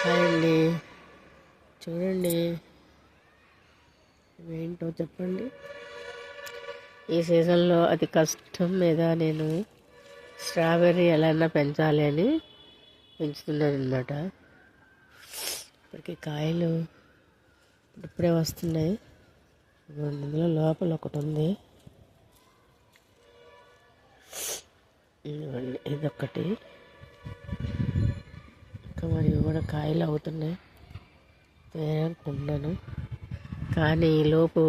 Hi అండి, చూడండి ఏంటో చెప్పండి. ఈ సీజన్లో అతి కష్టం మీద నేను స్ట్రాబెర్రీ ఎలా పెంచాలి అని పెంచుతున్నాను అనమాట. ఇప్పటికి కాయలు ఇప్పుడే వస్తున్నాయి. ఇందులో లోపల ఒకటి ఉంది, ఇదొకటి. ఇంకా మరి కూడా కాయలు అవుతున్నాయి అనుకుంటున్నాను. కానీ ఈలోపు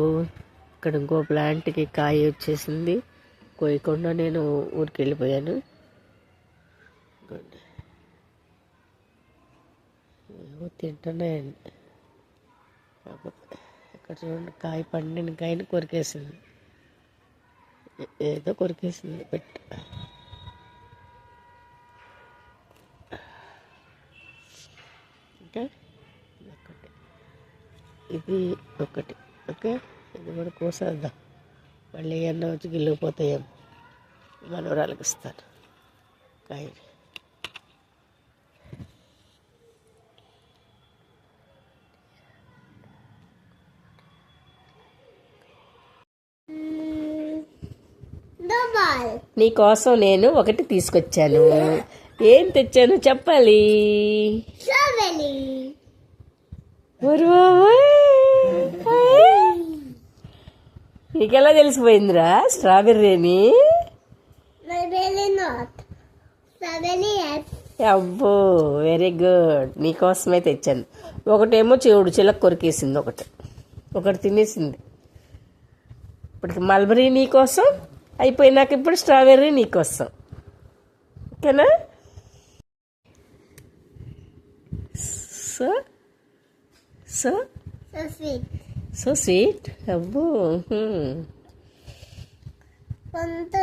ఇక్కడ ఇంకో ప్లాంట్కి కాయ వచ్చేసింది. కోయకుండా నేను ఊరికి వెళ్ళిపోయాను. ఏవో తింటున్నాయండి. ఇక్కడ చూడండి, కాయ పండిన కాయని కొరికేసింది. ఏదో కొరికేసింది పెట్టు. ఓకే, ఇది ఒకటి. ఓకే, ఇది కూడా కోసేద్దాం. మళ్ళీ ఎన్న వచ్చి గిల్లిపోతాయేమో. మనవరాలకి ఇస్తాను కాయ. నీకోసం నేను ఒకటి తీసుకొచ్చాను. ఏం తెచ్చాను చెప్పాలి. నీకెలా తెలిసిపోయిందిరా స్ట్రాబెర్రీ అని? అబ్బో, వెరీ గుడ్. నీకోసమే తెచ్చాను. ఒకటేమో చెవుడు చిలక కొరికేసింది, ఒకటి తినేసింది. ఇప్పటికి మల్బరీ నీకోసం అయిపోయినాక ఇప్పుడు స్ట్రాబెర్రీ నీకోసం. ఓకేనా? So so so sweet. అబ్బో, కొంత